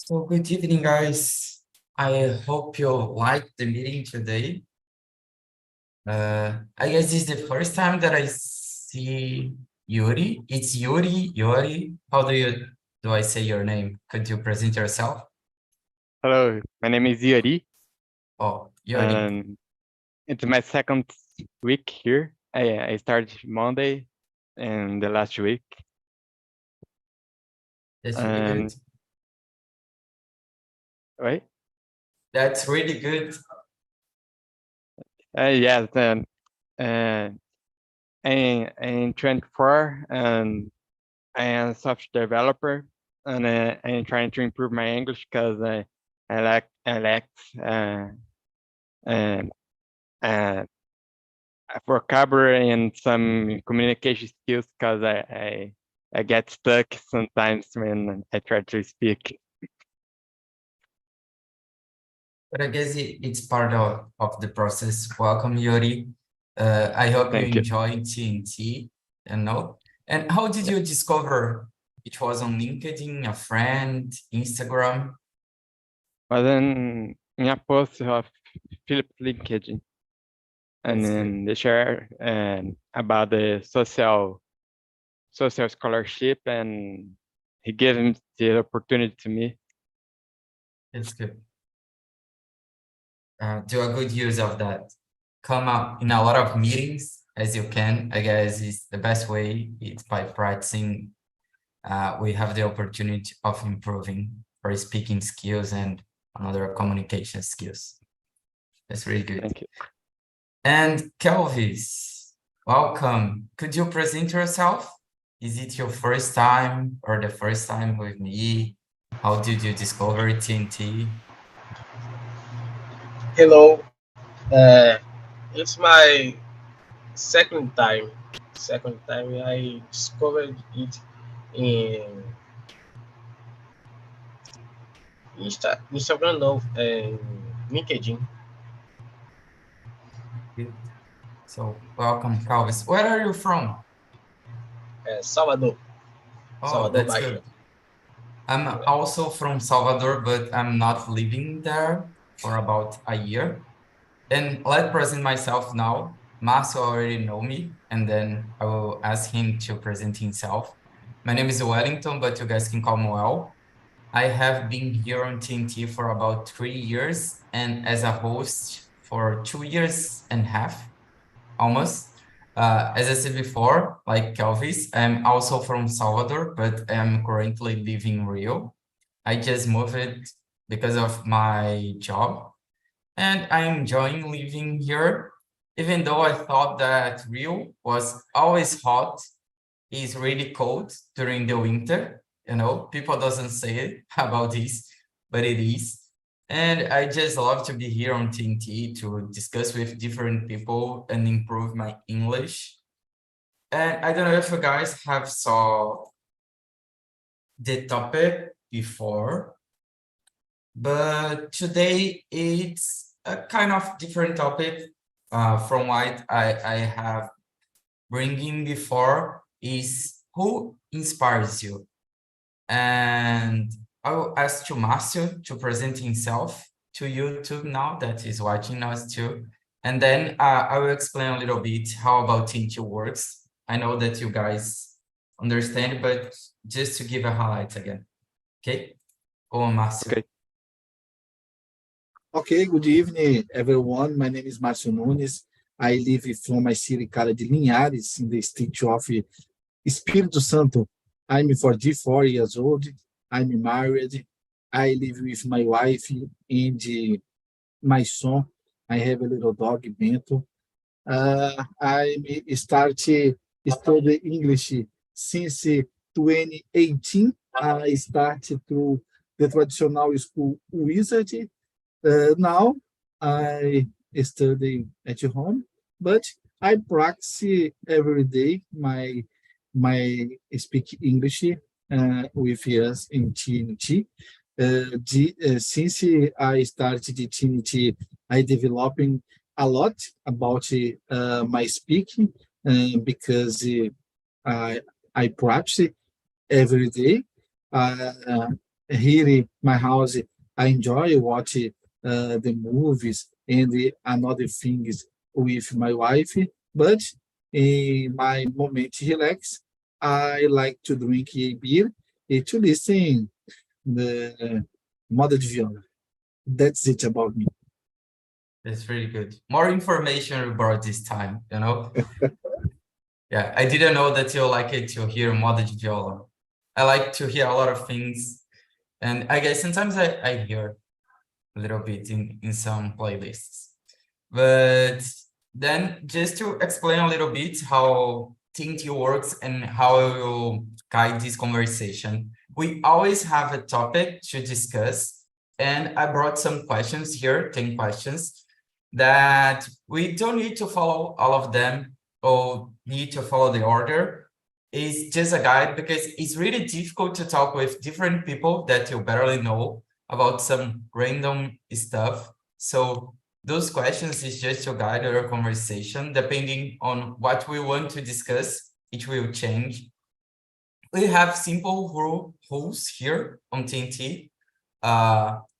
So good evening, guys. I hope you liked the meeting today. I guess this is the first time that I see Yuri. It's Yuri, Yuri. How do I say your name? Could you present yourself? Hello, my name is Yuri, Oh, Yuri. and it's my second week here. I started Monday and the last week. That's really good. And right? That's really good. Yes, and I'm 24 and I am a software developer, and I'm trying to improve my English because I lack uh, uh, vocabulary and some communication skills because I get stuck sometimes when I try to speak. But I guess it's part of the process. Welcome, Yuri. I hope you Thank you. enjoy TNT, And how did you discover it was on LinkedIn, a friend, Instagram? But then in a post of Philip LinkedIn, and That's then good. they share about the social scholarship, and he gave him the opportunity to me. That's good. Do a good use of that. Come up in a lot of meetings as you can. I guess is the best way. It's by practicing. We have the opportunity of improving our speaking skills and another communication skills. That's really good. Thank you. And Kelvis, welcome. Could you present yourself? Is it your first time or the first time with me? How did you discover TNT? Hello, it's my second time. Second time I discovered it in Instagram, no, LinkedIn. Good. So welcome, Kelvis. Where are you from? Salvador, Oh, Salvador, that's Bahia. good. I'm also from Salvador, but I'm not living there for about a year. And let's present myself now. Marcio already know me, and then I will ask him to present himself. My name is Wellington, but you guys can call me Well. I have been here on TNT for about 3 years, and as a host for 2 years and a half, almost. As I said before, like Kelvis, I'm also from Salvador, but I'm currently living in Rio. I just moved because of my job, and I'm enjoying living here, even though I thought that Rio was always hot. It's really cold during the winter. People doesn't say it about this, but it is. And I just love to be here on TNT to discuss with different people and improve my English. And I don't know if you guys have saw the topic before, but today it's a kind of different topic from what I have bringing before is who inspires you? And I will ask to Marcio to present himself to YouTube now that he's watching us too. And then I will explain a little bit how about Tinty works. I know that you guys understand, but just to give a highlight again. Okay? Go on, Marcio. Okay. Okay, good evening, everyone. My name is Márcio Nunes. I live from my city, Cara de Linhares, in the state of Espírito Santo. I'm 44 years old. I'm married. I live with my wife and my son. I have a little dog, Bento. I started studying English since 2018. I started through the traditional school Wizard. Now I study at home, but I practice every day my speak English with us in TNT. Since I started the TNT, I developing a lot about my speaking because I practice every day. here in my house, I enjoy watching the movies and another things with my wife. But in my moment to relax, I like to drink a beer and to listen the moda de viola. That's it about me. That's really good. More information about this time, you know? Yeah, I didn't know that you like it to hear moda de viola. I like to hear a lot of things. And I guess sometimes I hear a little bit in some playlists. But then just to explain a little bit how TNT works and how I will guide this conversation, we always have a topic to discuss. And I brought some questions here, 10 questions, that we don't need to follow all of them or need to follow the order. It's just a guide because it's really difficult to talk with different people that you barely know about some random stuff. So those questions is just to guide our conversation. Depending on what we want to discuss, it will change. We have simple rules here on TNT.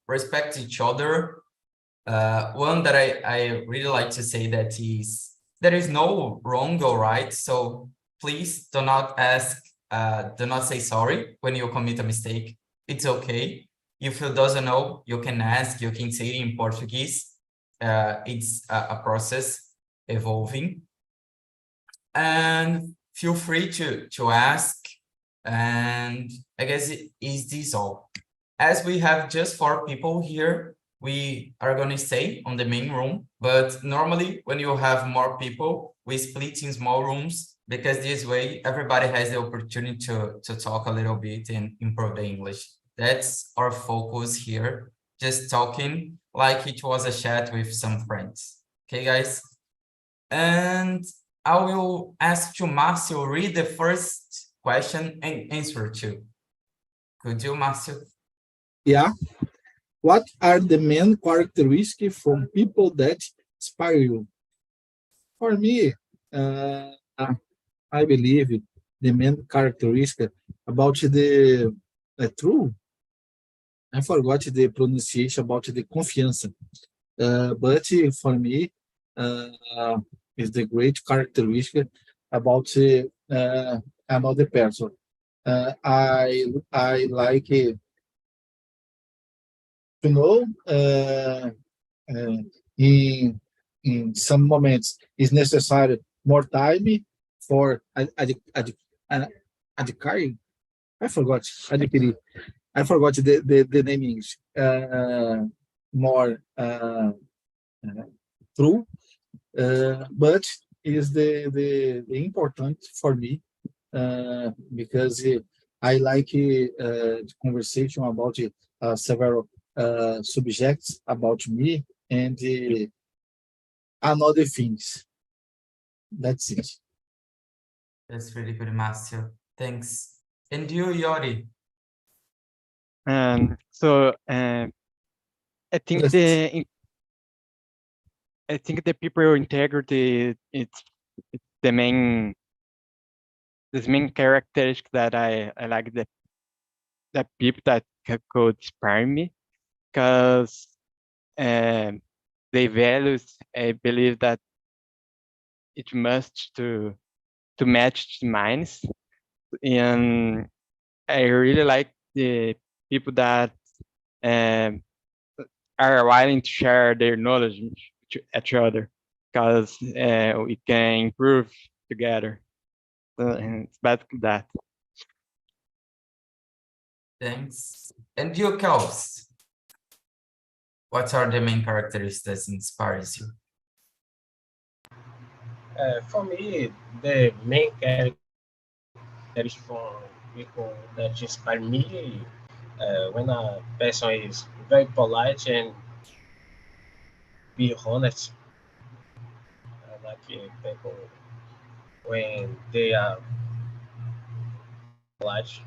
Respect each other. One that I really like to say that is, there is no wrong or right. So please do not say sorry when you commit a mistake. It's okay. If you doesn't know, you can ask, you can say it in Portuguese. It's a process evolving. And feel free to ask. And I guess is this all. As we have just 4 people here, we are going to stay on the main room, but normally when you have more people, we split in small rooms because this way everybody has the opportunity to talk a little bit and improve the English. That's our focus here, just talking like it was a chat with some friends. Okay, guys? And I will ask to Marcio read the first question and answer to. Could you, Marcio? Yeah. What are the main characteristics from people that inspire you? For me, uh, I believe the main characteristic about the true. I forgot the pronunciation about the confiança. But for me, uh, is the great characteristic about another person. I like to know uh, in some moments is necessary more time for adquiring. I forgot adquirir. I forgot the name in English. More true, but is the important for me because I like the conversation about several subjects about me and another things. That's it. That's really good, Marcio. Thanks. And you, Yori? So I think Yes. the people integrity it's the main characteristic that I like the people that could inspire me because they values I believe that it must to match minds, and I really like the people that um, are willing to share their knowledge to each other because we can improve together. And it's basically that. Thanks. And you, Kels? What are the main characteristics that inspires you? For me, the main character is from people that inspire me when a person is very polite and be honest. I like people when they are polite.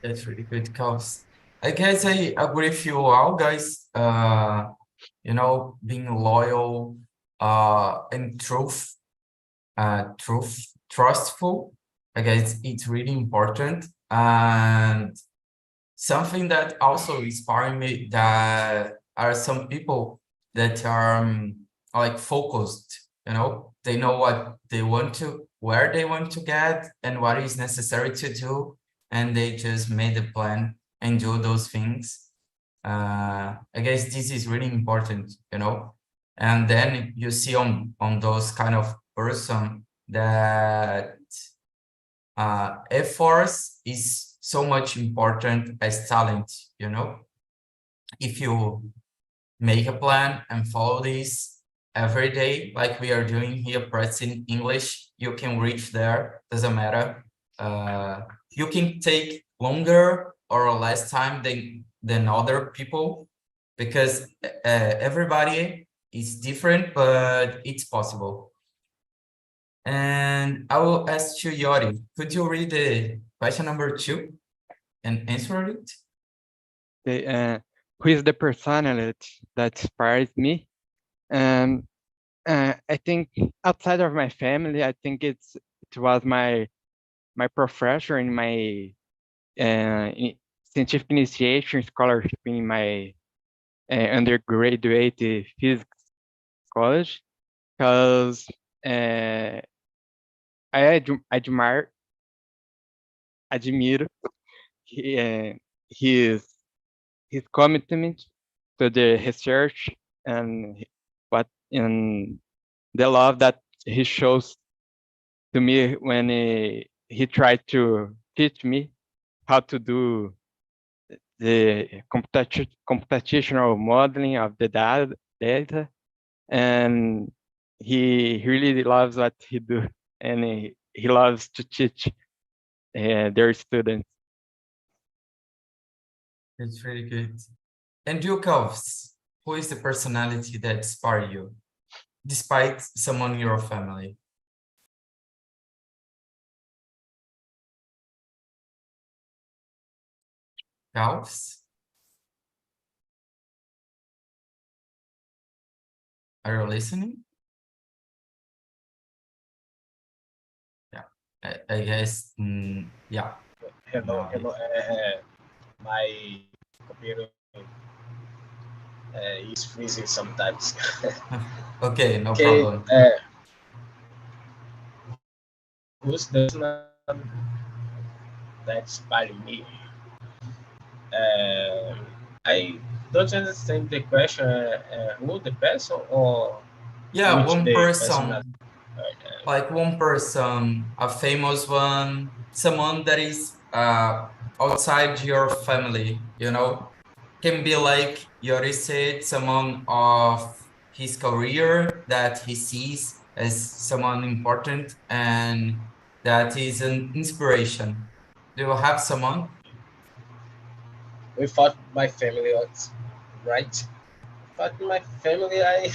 That's really good, Kels. I guess I agree with you all, guys. You know, being loyal and trustful. I guess it's really important. And something that also inspired me, that are some people that are like focused, you know, they know what they want to, where they want to get and what is necessary to do, and they just made a plan and do those things. I guess this is really important, you know. And then you see on those kind of person that efforts is so much important as talent, you know. If you make a plan and follow this every day, like we are doing here, practicing English, you can reach there, doesn't matter. You can take longer or less time than other people, because everybody is different, but it's possible. And I will ask you, Yori, could you read the question number 2 and answer it? Who is the personality that inspires me? I think outside of my family, I think it was my professor in my scientific initiation scholarship in my undergraduate physics college, because I admire his commitment to the research and the love that he shows to me when he tried to teach me how to do the computational modeling of the data, and he really loves what he do, and he loves to teach their students. It's really good. And you, Kels, who is the personality that inspires you, despite someone in your family? Kels? Are you listening? Yeah, I guess, yeah. Hello, hello. My computer is freezing sometimes. Okay, no Okay, problem. who's the person that inspired me? I don't understand the question. Who the person or Yeah, which one the personality? person, like one person, a famous one, someone that is outside your family, you know, can be like Yori said, someone of his career that he sees as someone important and that is an inspiration. Do you have someone? Without my family, right? Without my family, uh,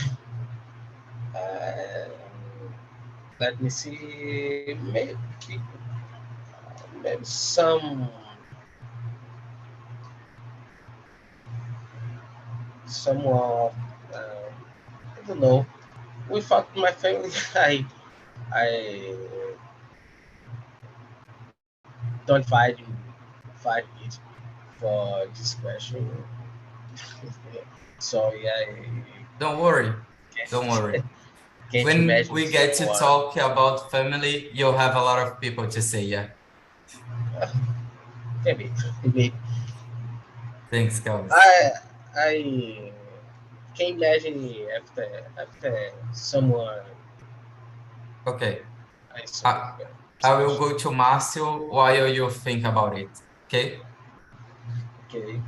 let me see, maybe someone, I don't know. Without my family, I don't fight it for this question. So yeah, Don't worry, don't can't, worry. can't When imagine we get to someone. talk about family, you'll have a lot of people to say, yeah. Maybe Thanks, guys. I can imagine after someone Okay. I saw I, I will special. go to Marcio while you think about it. Okay? Okay.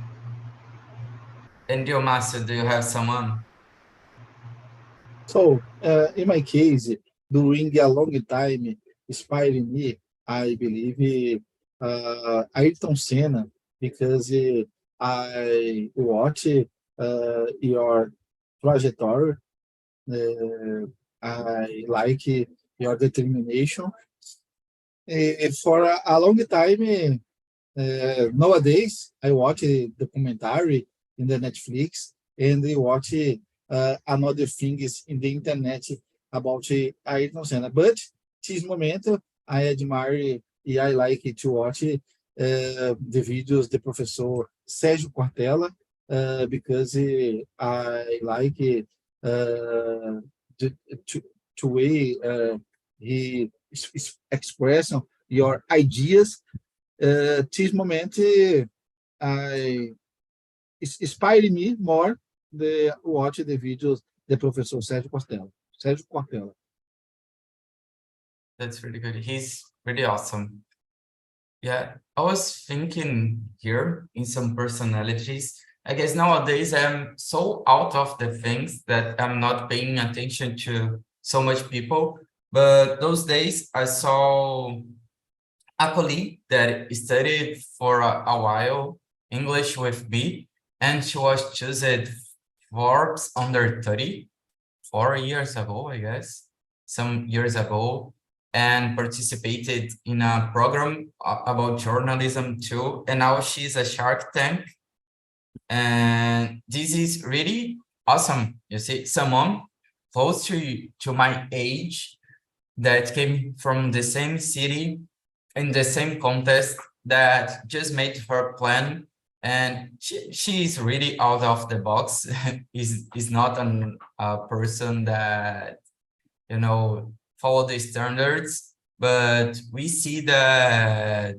And you, Marcio, do you have someone? So, in my case, during a long time, inspiring me, I believe Ayrton Senna, because I watch your trajectory. I like your determination. For a long time, nowadays, I watch a documentary in the Netflix and I watch another things in the internet about Ayrton Senna. But this moment, I admire and I like to watch the videos the Professor Sérgio Cortella, because I like the way he express your ideas. This moment inspire me more to watch the videos the Professor Sérgio Cortella. Sérgio Cortella. That's really good. He's really awesome. Yeah, I was thinking here in some personalities. I guess nowadays I'm so out of the things that I'm not paying attention to so much people. But those days I saw a colleague that studied for a while English with me, and she was chosen Forbes under 30 4 years ago, I guess, some years ago, and participated in a program about journalism too. And now she's a Shark Tank. And this is really awesome. You see, someone close to my age that came from the same city in the same contest that just made her plan, and she is really out of the box. is not a person that, you know, follow the standards, but we see that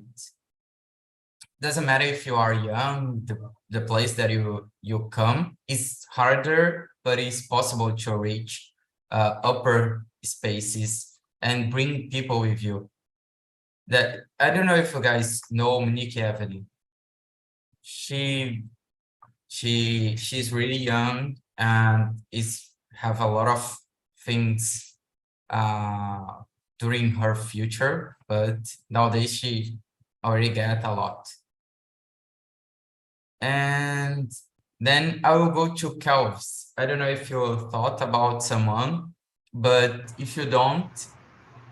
doesn't matter if you are young, the place that you come is harder, but it's possible to reach upper spaces and bring people with you. That I don't know if you guys know Monique Evelyn. She's really young and have a lot of things during her future, but nowadays she already get a lot. And then I will go to Kelvs. I don't know if you thought about someone, but if you don't,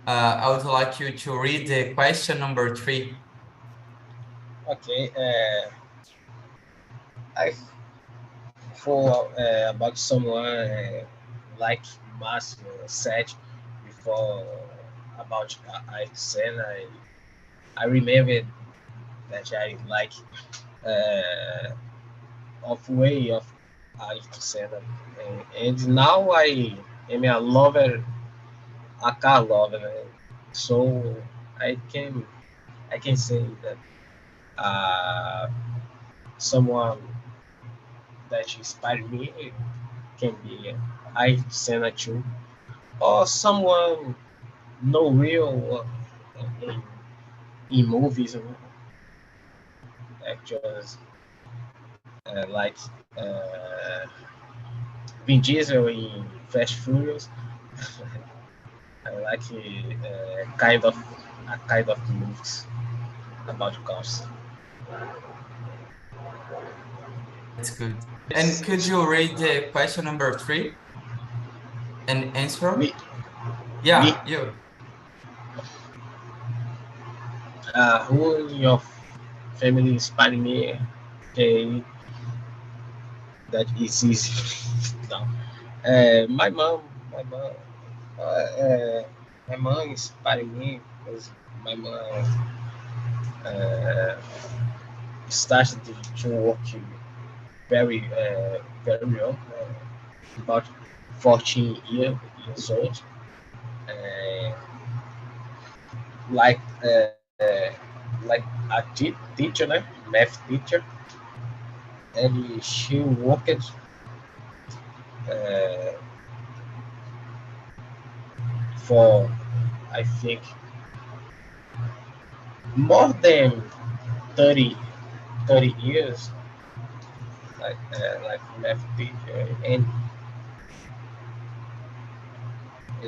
I would like you to read the question number 3. Okay. I for about someone like Massimo said before about Ayrton. I remember that I like of way of Ayrton, and now I am a lover, a car lover. So I can I can say that someone that inspired me can be Ayrton too, or someone no real in movies, actors like uh, Vin Diesel in Fast Furious. I like a kind of movies about cars. That's good. And could you read the question number 3 and answer? Me, me, Yeah, you. who in your family inspired me? Okay, that is easy. No, my mom, uh, uh, my mom inspired me because my mom uh, started to work very young, about 14 years old, uh, like like a teacher, math teacher, and she worked uh, for, I think, more than 30, 30 years, like math teacher, and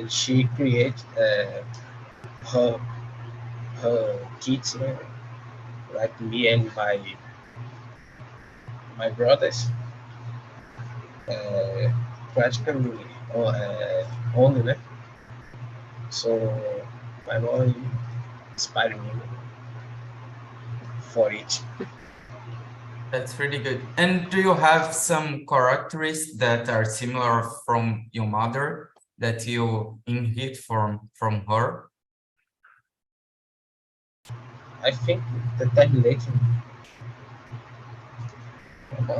she created her kids, like me and my brothers, uh, practically only, né? So my mom inspired me for it. That's really good. And do you have some characteristics that are similar from your mother that you inherit from her? I think determination, and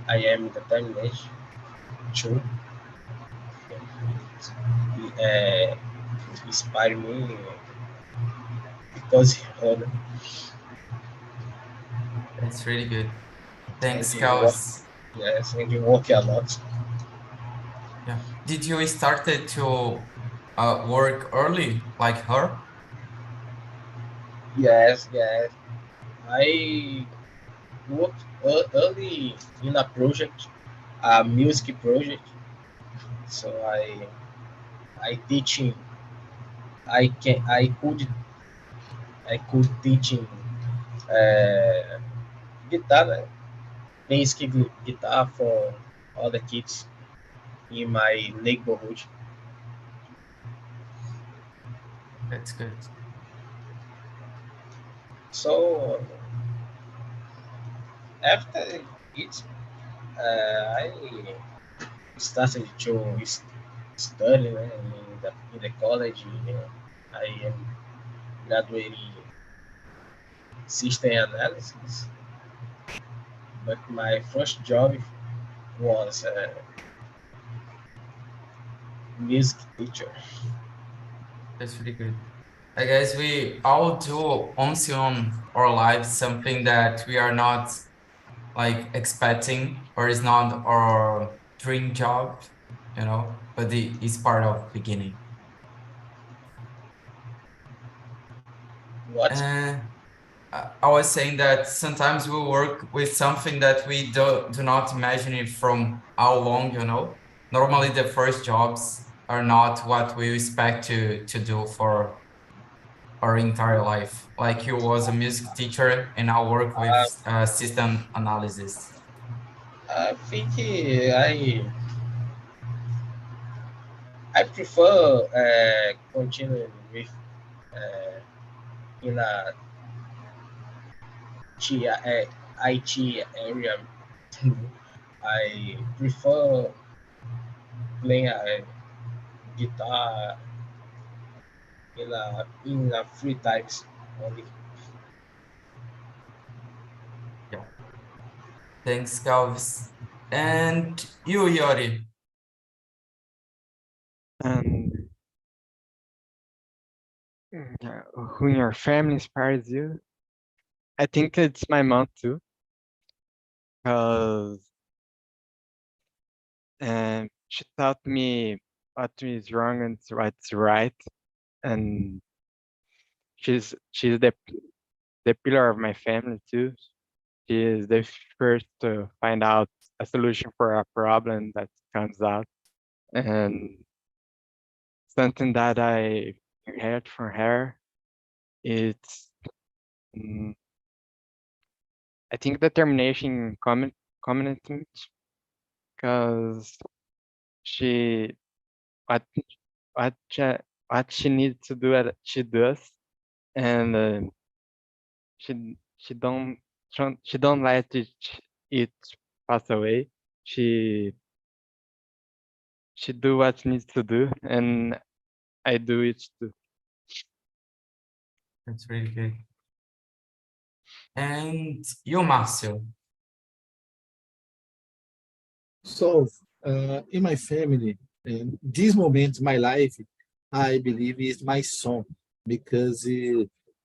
I am determined to uh, inspire me because That's really good. Thanks, and you work, Carlos. yes, and you work a lot. Yeah. Did you started to work early like her? Yes, yes. I worked early in a project, a music project. So I teaching. I could teaching uh, guitar, né? Basic guitar for all the kids in my neighborhood. That's good. So after it, I started to study, né, in the college. I am graduating system analysis, but my first job was a music teacher. That's really good. I guess we all do once in our lives something that we are not like expecting or is not our dream job, but it's part of beginning. What? And I was saying that sometimes we work with something that we do not imagine it from how long. Normally the first jobs are not what we expect to do for our entire life. Like you was a music teacher and I work with Uh, system analysis. I think I prefer continuing with uh, in a IT area. I prefer playing guitar in a free times only. Yeah. Thanks, Calvis. And you, Yori. And who in your family inspires you? I think it's my mom too, because she taught me what is wrong and what's right, and she's the pillar of my family too. She is the first to find out a solution for a problem that comes out, and something that I heard from her. It's mm, I think determination, commitment, because she what what she, what she needs to do, she does, and she don't let it pass away. She she do what she needs to do, and I do it too. That's really good. And you, Marcio. So, in my family, this moment in my life, I believe is my son, because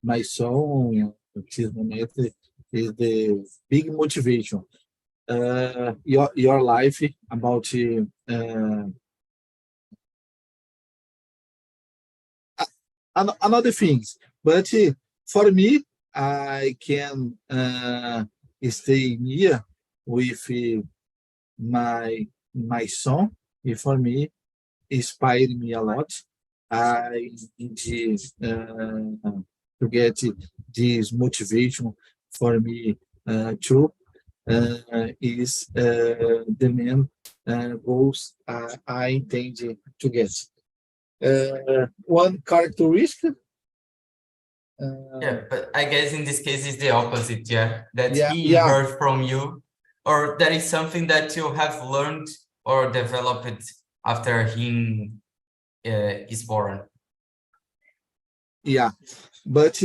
my son, at this moment, is the big motivation. Your life about another things, but for me, I can stay near with my son. And for me, inspired me a lot. I need to get this motivation for me too. Is the main goals I intend to get. One characteristic, Yeah, but I guess in this case it's the opposite, yeah. That yeah, he yeah. heard from you, or that is something that you have learned or developed after him is born. Yeah, but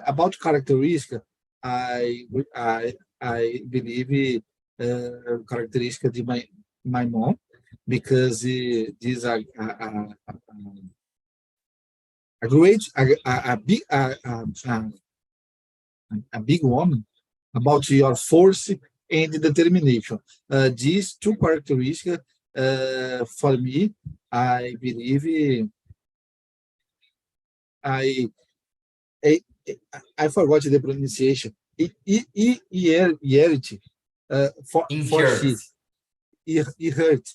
about characteristic, I believe characteristic de my mom because this a great a big woman about your force and determination. These two characteristics for me, I believe I I, I forgot the pronunciation. Hierarchy for Injured. she. It hurt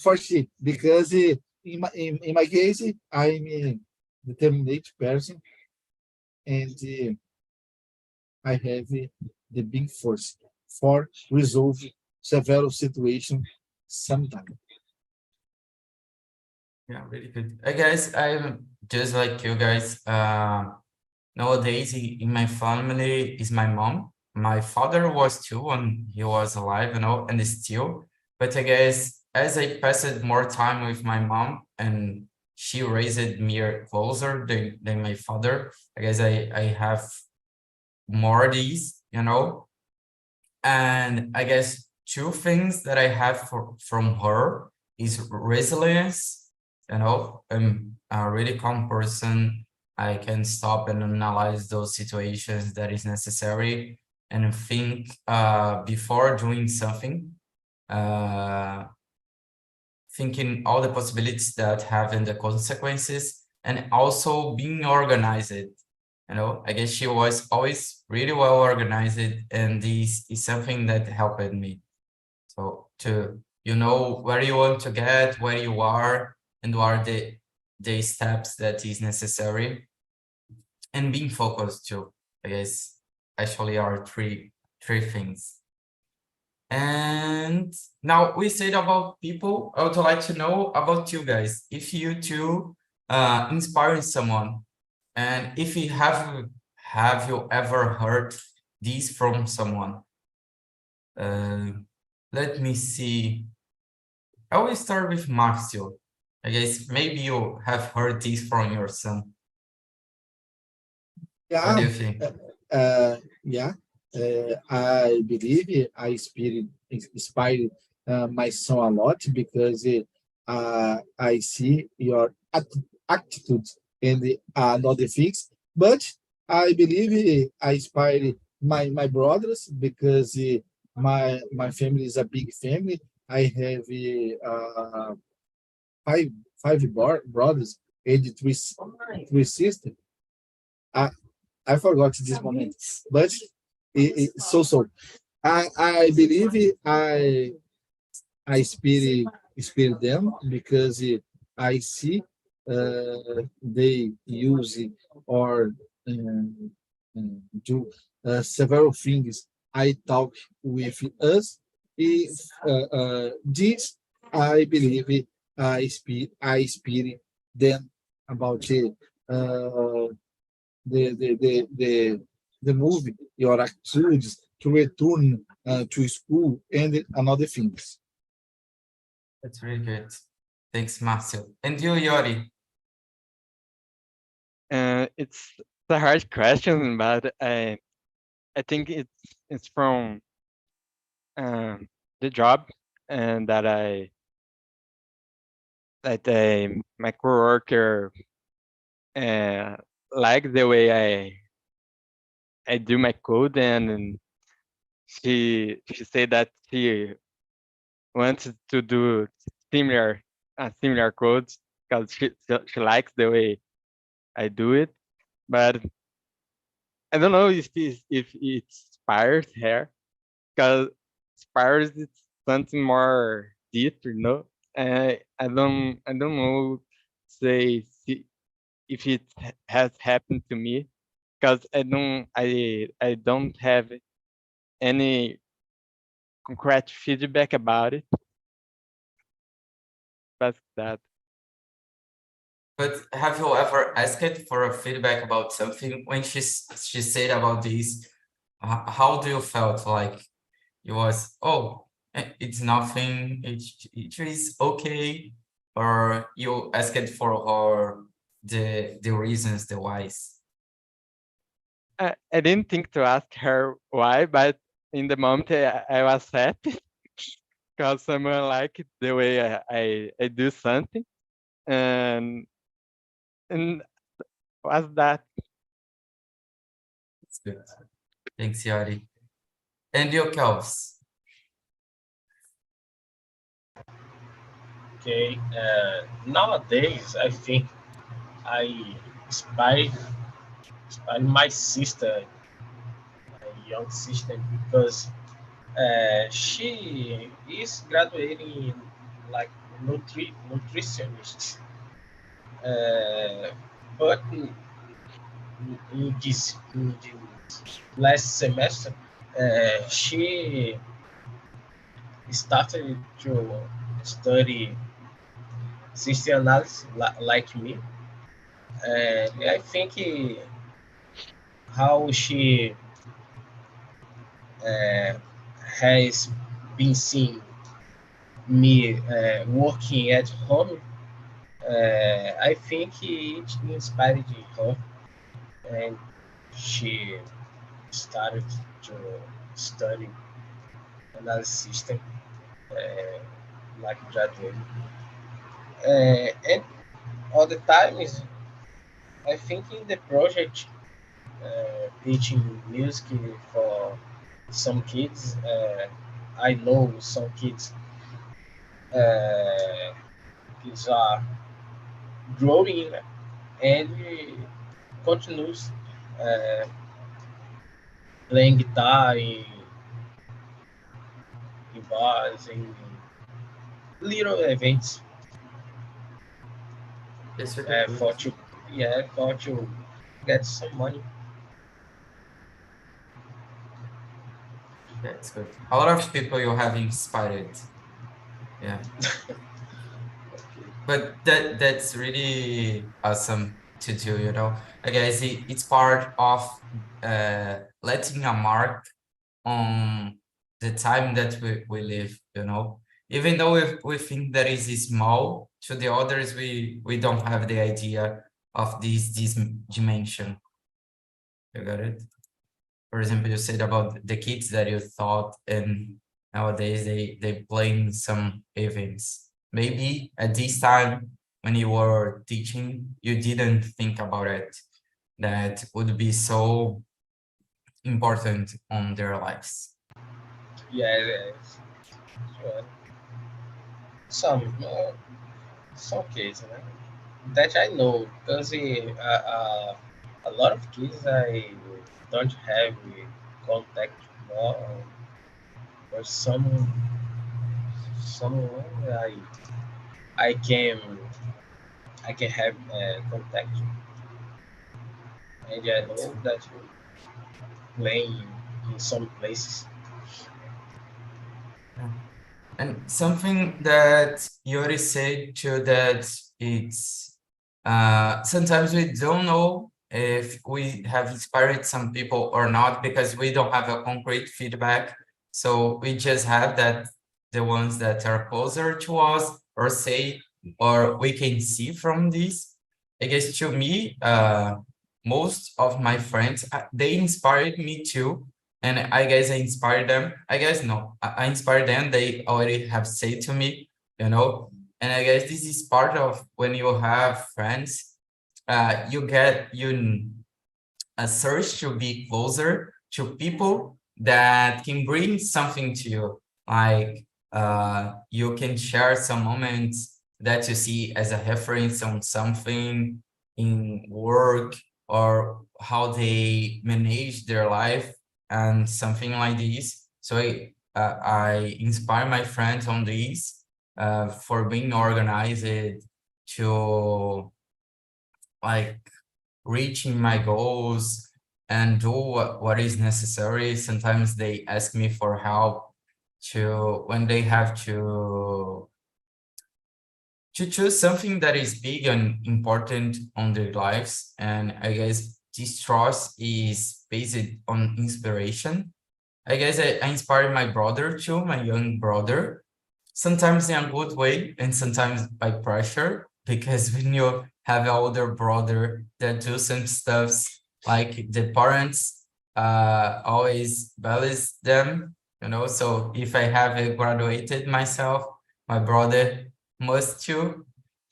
for she because in my case I'm a determined person and I have the big force for resolve several situations sometimes. Yeah, really good. I guess I'm just like you guys. Nowadays in my family is my mom. My father was too when he was alive, and still. But I guess as I passed more time with my mom and she raised me closer than my father, I guess I have more these, And I guess two things that I have from her is resilience, I'm a really calm person. I can stop and analyze those situations that is necessary and think before doing something, uh, thinking all the possibilities that have and the consequences, and also being organized. I guess she was always really well organized, and this is something that helped me. So to where you want to get, where you are, and what are the steps that is necessary, and being focused too. I guess actually are three things. And now we said about people. I would like to know about you guys. If you two inspiring someone, and if you have you ever heard this from someone? Let me see. I will start with Maxio. I guess maybe you have heard this from your son. What Yeah, do you think? yeah. I believe I inspired my son a lot because I see your attitude and other things. But I believe I inspired my brothers because my family is a big family. I have five brothers and three sisters. I, I forgot this moment, but so. I believe I spirit them because I see they use it or do several things. I talk with us. If this, I believe I spirit them about the movie, your activities to return to school and another things. That's really good. Thanks, Marcio. And you, Yori? It's a hard question, but I think it's from the job and that my coworker like the way I do my code, and she said that she wants to do similar codes because she likes the way I do it, but I don't know if it inspires her because inspires it's something more deep, I don't know say if it has happened to me because I don't have any concrete feedback about it. But that But have you ever asked for a feedback about something when she said about this? How do you felt like it was? Oh, it's nothing. It is okay, or you asked for her the reasons, the whys. I didn't think to ask her why, but in the moment I was happy because someone liked the way I do something, and was that. It's good. Thanks, Yari. And your Kelvs? Okay. Nowadays, I think I inspired my sister, my young sister, because she is graduating in like nutritionist. But in this last semester, she started to study system analysis like me. I think how she uh, has been seeing me working at home, I think it inspired her, and she started to study analysis system like graduate. And all the time is, I think in the project teaching music for some kids. I know some kids are growing and continues uh, playing guitar in bars, in little events That's really good. for to get some money. That's good. A lot of people you have inspired. Yeah. But that's really awesome to do, you know. I guess it's part of letting a mark on the time that we live, you know. Even though we think that is small, to the others we don't have the idea of this dimension. You got it? For example, you said about the kids that you thought, and nowadays they play in some events. Maybe at this time when you were teaching, you didn't think about it, that would be so important on their lives. Yeah, it is. Sure. Some cases, né? That I know, because a lot of kids I don't have contact more, or someone I can I can have contact, and I That's know that playing in some places. yeah. And something that Yuri said too, that it's sometimes we don't know if we have inspired some people or not, because we don't have a concrete feedback. So we just have that the ones that are closer to us or say, or we can see from this. I guess to me, most of my friends, they inspired me too, and I guess I inspired them. I guess no, I inspired them. They already have said to me, you know, and I guess this is part of when you have friends, you get a search to be closer to people that can bring something to you. Like you can share some moments that you see as a reference on something in work or how they manage their life and something like this. So I inspire my friends on this for being organized to like reaching my goals and do what is necessary. Sometimes they ask me for help to when they have to choose something that is big and important on their lives. And I guess this trust is based on inspiration. I guess I inspired my brother too, my young brother, sometimes in a good way and sometimes by pressure. because when you have an older brother that do some stuffs, like the parents always values them, you know. So if I have graduated myself, my brother must too.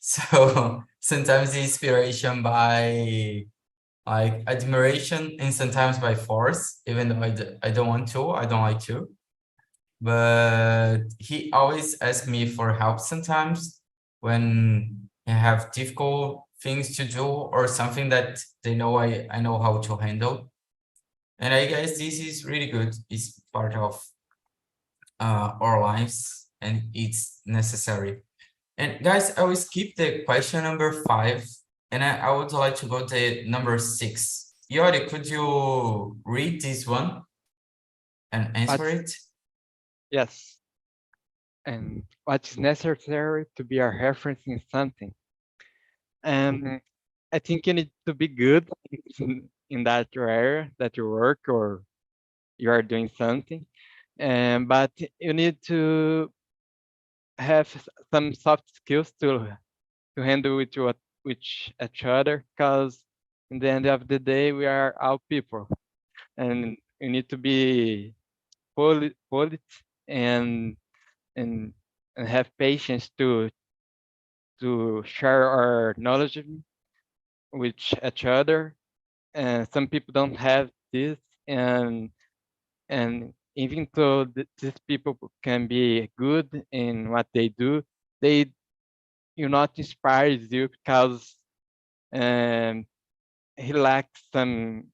So sometimes inspiration by like admiration, and sometimes by force, even though I don't want to, I don't like to. But he always asks me for help sometimes when I have difficult things to do or something that they know I know how to handle. And I guess this is really good. It's part of our lives and it's necessary. And guys, I will skip the question number 5 and I would like to go to number 6. Yori, could you read this one and answer it? Yes. And what is necessary to be a reference in something? And I think you need to be good in that area that you work or you are doing something. But you need to have some soft skills to handle with each other, because in the end of the day we are all people, and you need to be polite and and have patience to share our knowledge with each other. And some people don't have this, and even though these people can be good in what they do, they do not inspire you because um, he lacks some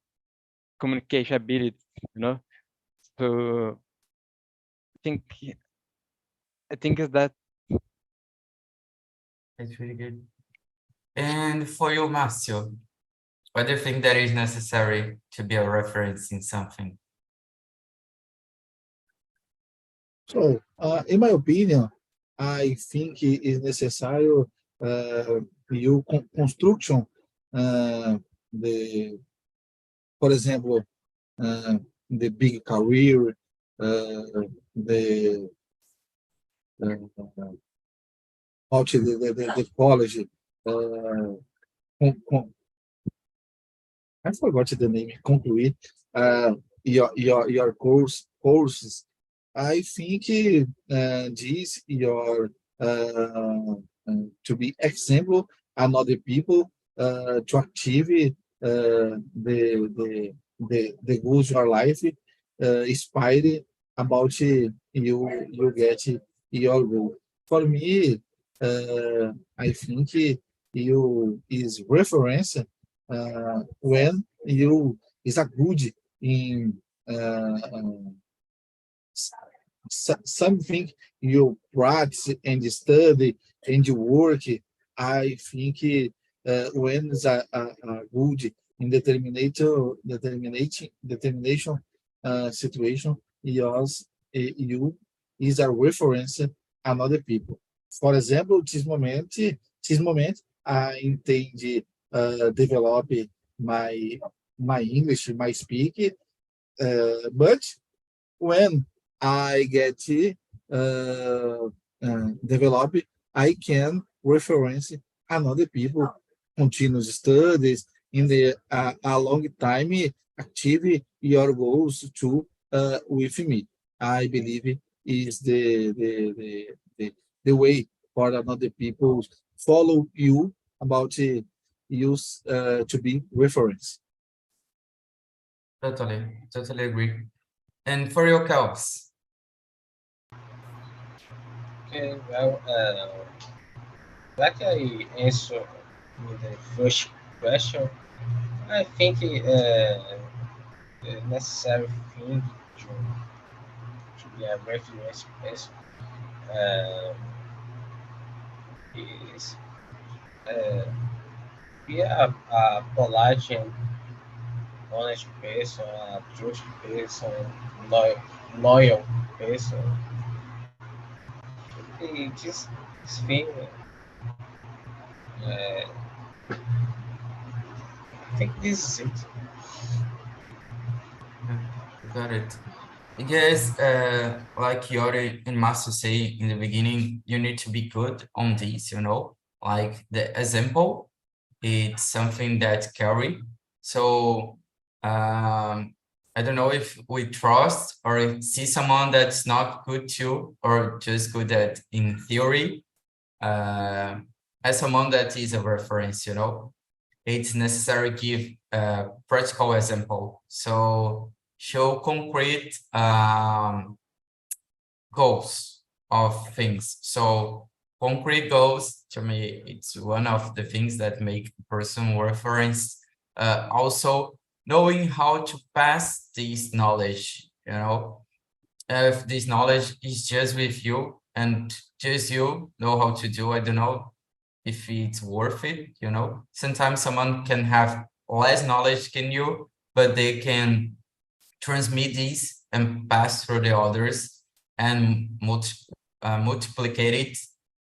communication ability, you know. So I think is that. That's really good. And for you, Marcio, what do you think that is necessary to be a reference in something? So, in my opinion, I think it is necessary you construction the, for example, the big career, the out the college. Con, I forgot the name. Conclude your courses. I think this your to be example another people to achieve the goals of your life inspired about you get your goal. For me, I think you is reference when you is a good in something you practice and study and you work. I think when is a good in determination situation, yours you is a reference another people. For example, this moment I intend develop my English, my speak, but when I get develop, I can reference another people continuous studies in the a long time achieve your goals to with me. I believe is the way for another people follow you about use to be reference. Totally agree. And for your Kels? Okay, well, like I answered with the first question, I think the necessary thing to be a reference person uh, is uh, be a polite and honest person, a trust person, loyal person. This thing, uh, I think this is it. Got it. I guess, like Yori and Masu say in the beginning, you need to be good on this, you know, like the example, it's something that carry. So I don't know if we trust or see someone that's not good too, or just good at in theory, as someone that is a reference, you know. It's necessary to give a practical example. So show concrete goals of things. So concrete goals, to me, it's one of the things that make a person reference. Also knowing how to pass this knowledge, you know, if this knowledge is just with you and just you know how to do, I don't know if it's worth it, you know. Sometimes someone can have less knowledge than you, but they can transmit these and pass through the others and multiplicate it.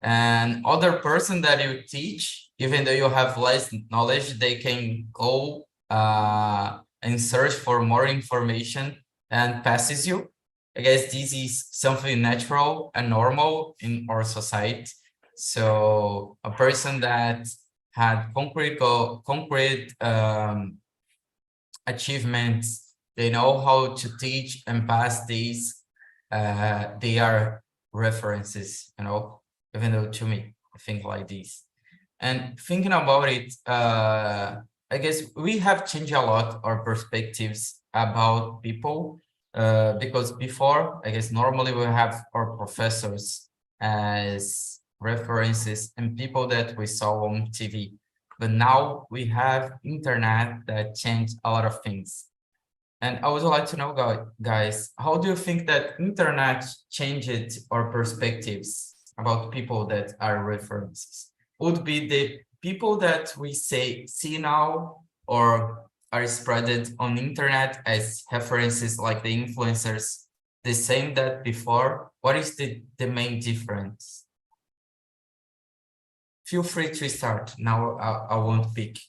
And other person that you teach, even though you have less knowledge, they can go and search for more information and passes you. I guess this is something natural and normal in our society. So a person that had concrete achievements, they know how to teach and pass these, they are references, you know, even though to me, I think like this. And thinking about it, I guess we have changed a lot our perspectives about people, because before, I guess normally we have our professors as references and people that we saw on TV. But now we have internet that changed a lot of things. And I would like to know, guys, how do you think that internet changed our perspectives about people that are references? Would be the people that we see now or are spreaded on internet as references, like the influencers, the same that before? What is the main difference? Feel free to start. Now I won't pick.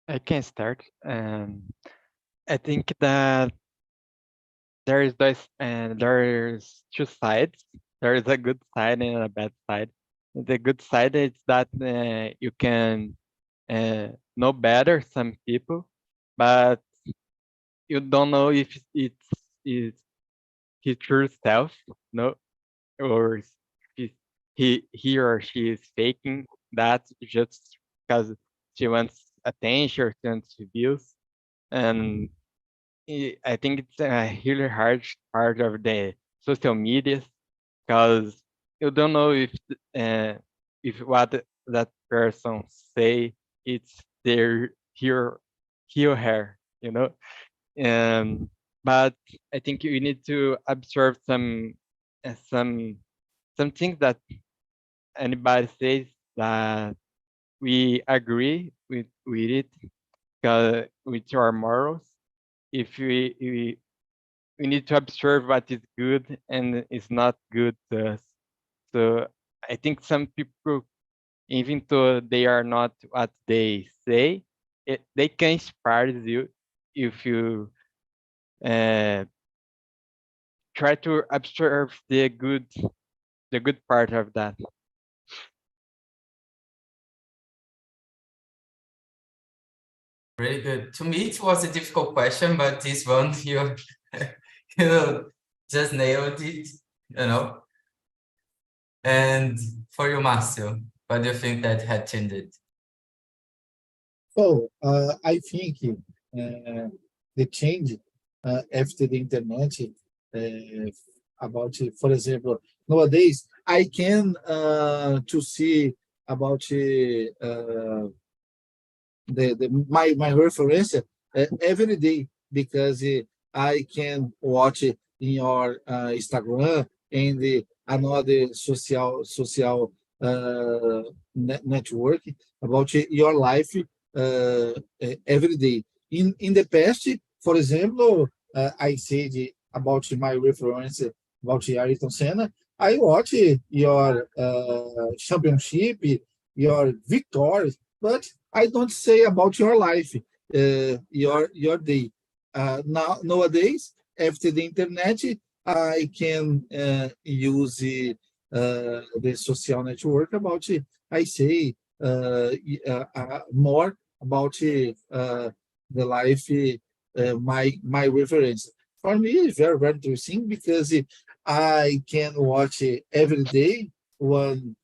I can start. I think that there's two sides. There is a good side and a bad side. The good side is that you can know better some people, but you don't know if it's his true self, no, or if he or she is faking that just because she wants attention or she wants views. And I think it's a really hard part of the social media, because you don't know if what that person say it's their he or her, you know. But I think you need to observe some things that anybody says that we agree with it, with our morals. If we need to observe what is good and is not good to us. So I think some people, even though they are not what they say, they can inspire you if you try to observe the good part of that. Really good. To me, it was a difficult question, but this one you you just nailed it, you know. And for you, Marcio, what do you think that had changed? So I think the change after the internet about, for example, nowadays I can to see about my reference every day, because I can watch it in your Instagram and another social network about your life every day. In the past, for example, I said about my reference about Ayrton Senna. I watch your championship, your victories, but I don't say about your life, your day. Nowadays, after the internet, I can use the social network about, I say, more about the life, my reference. For me, it's very, very interesting because I can watch every day one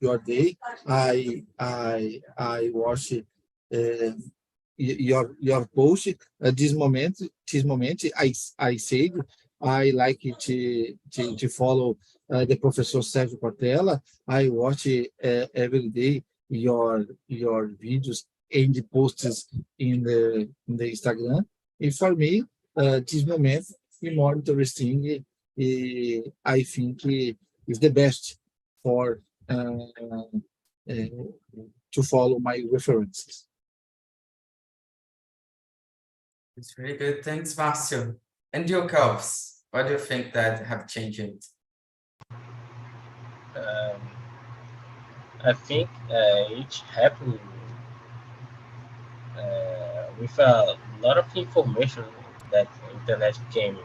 your day. I watch your post at this moment. I said I like to follow the Professor Sérgio Cortella. I watch every day your videos and the posts in the Instagram. And for me, this moment is more interesting. I think is the best for to follow my references. It's really good. Thanks, Márcio. And your Kels, what do you think that have changed? I think it happened with a lot of information that the internet can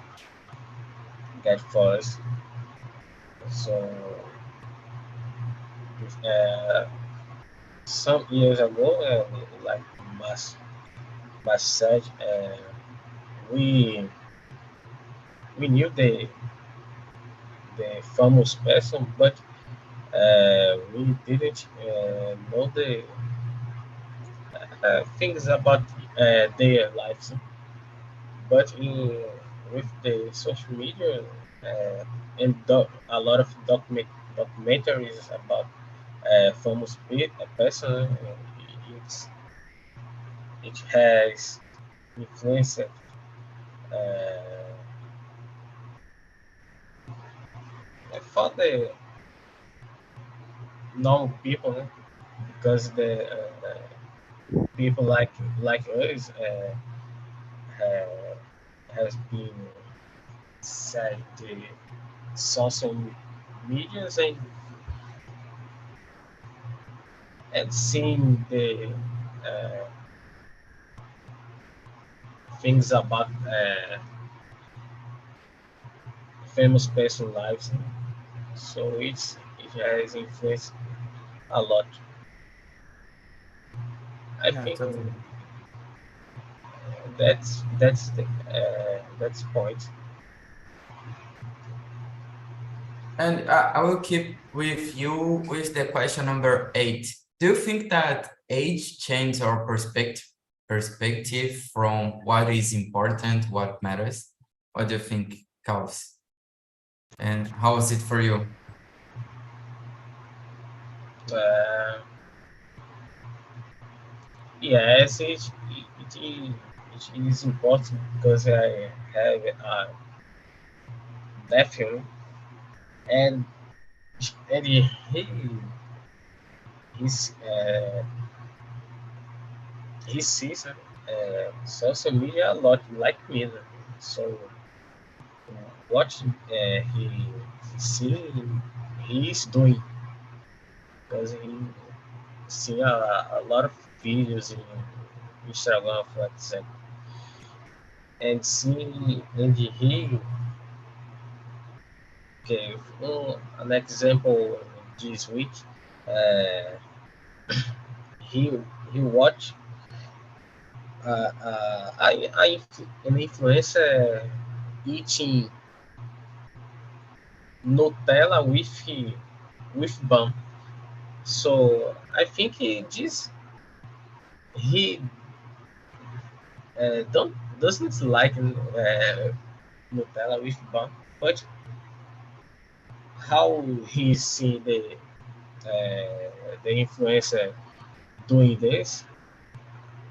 get for us. So uh, some years ago, like Mas said, we we knew the famous person, but we didn't know the things about their lives. But with the social media and a lot of documentaries about famous person, it's, it has influenced for the normal people, because the people like us uh, has been said the social medias and seeing the uh, things about famous person lives. So it has influenced a lot. I Yeah, think totally. that's point. And I will keep with you with the question number 8. Do you think that age changed our perspective from what is important, what matters? What do you think, Kels? And how is it for you? Uh, yes, it is important because I have a nephew, and he's he sees social media a lot like me. So what see he's doing, because he see a lot of videos in Instagram, for example, and see and he gave an example this week. Uh, he he watched an influencer eating Nutella with bun. So I think he don't doesn't like Nutella with bun, but how he see the influencer doing this,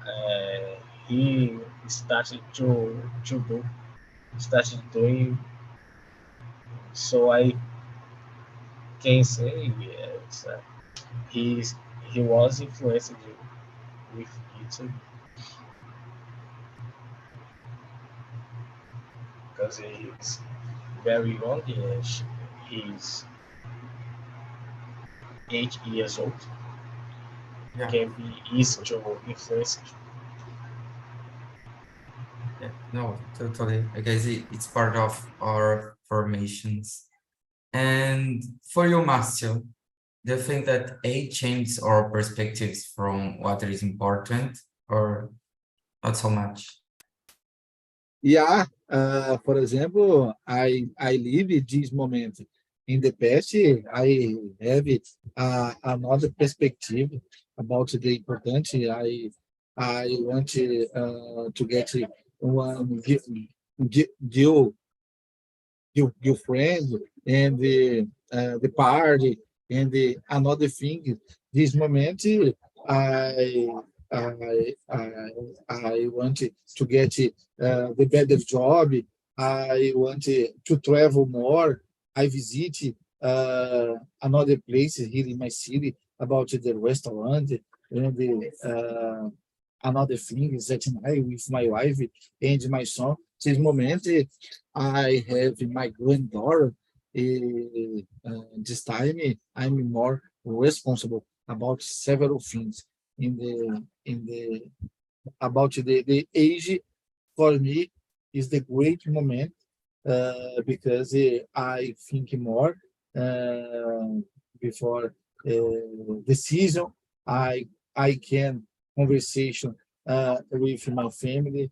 uh, he started to do started doing. So I can say yes, he's he was influenced with it because he's very young. He's 8 years old. Yeah. Can be easy to influence. Yeah, no, totally. I guess it's part of our formations. And for you, Marcio, do you think that age changes our perspectives from what is important or not so much? Yeah, for example, I live this moment. In the past, I have another perspective about the important. I want to get one deal your friend and the party and another thing. This moment, I I I want to get the better job. I want to travel more. I visit another places here in my city about the restaurant and another thing is that I with my wife and my son. This moment, I have my granddaughter. This time, I'm more responsible about several things in the about the age. For me, is the great moment because I think more before the season. I can conversation with my family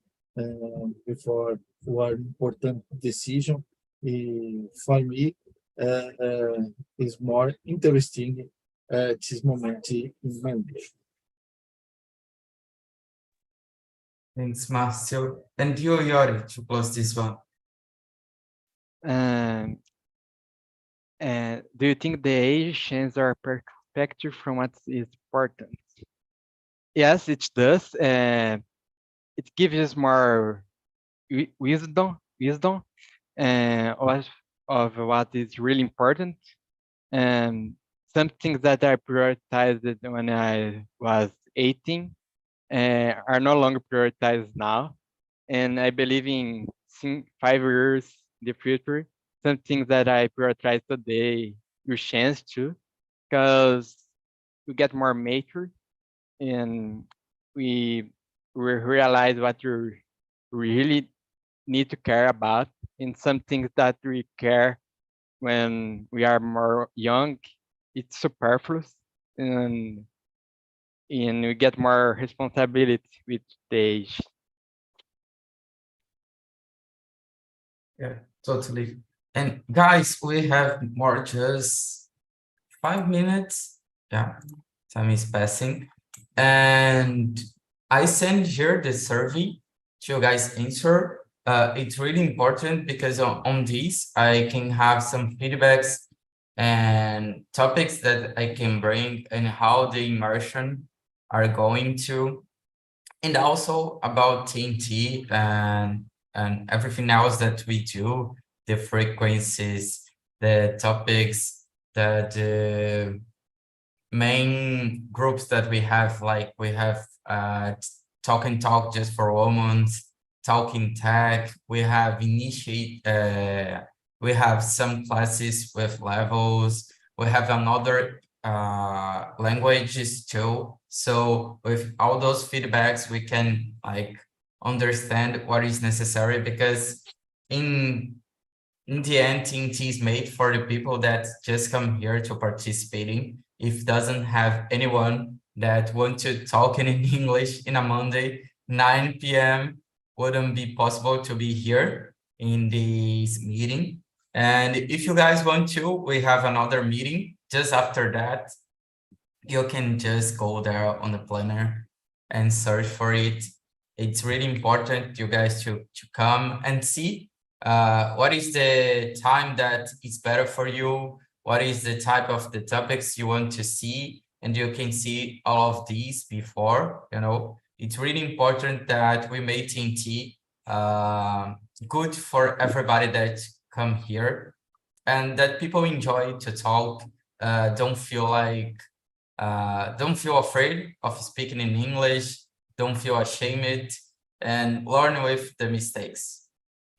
before one important decision. For me, is more interesting this moment in my life. Thanks, Marcio. And you, Yori, to close this one. Um, and do you think the age changes our perspective from what is important? Yes, it does. It gives us more wisdom of what is really important. And some things that I prioritized when I was 18 are no longer prioritized now. And I believe in 5 years in the future, some things that I prioritize today will change too, because we get more mature and we realize what we really need to care about, and some things that we care when we are more young, it's superfluous, and we get more responsibility with the age. Yeah, totally. And guys, we have more just 5 minutes. Yeah, time is passing. And I send here the survey to you guys answer. It's really important because on this, I can have some feedbacks and topics that I can bring and how the immersion are going to. And also about TNT and everything else that we do, the frequencies, the topics, the main groups that we have, like we have Talk and Talk just for women, TALKNTAK, we have we have some classes with levels, we have another languages too. So with all those feedbacks, we can like understand what is necessary, because in the end, TNT is made for the people that just come here to participating. If doesn't have anyone that want to talk in English in a Monday, 9 p.m. wouldn't be possible to be here in this meeting. And if you guys want to, we have another meeting just after that. You can just go there on the planner and search for it. It's really important you guys to come and see what is the time that is better for you, what is the type of the topics you want to see, and you can see all of these before, you know. It's really important that we make TNT good for everybody that come here, and that people enjoy to talk, don't feel afraid of speaking in English, don't feel ashamed, and learn with the mistakes.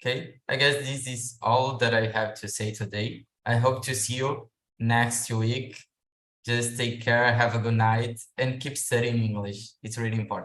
Okay, I guess this is all that I have to say today. I hope to see you next week. Just take care, have a good night, and keep studying English. It's really important.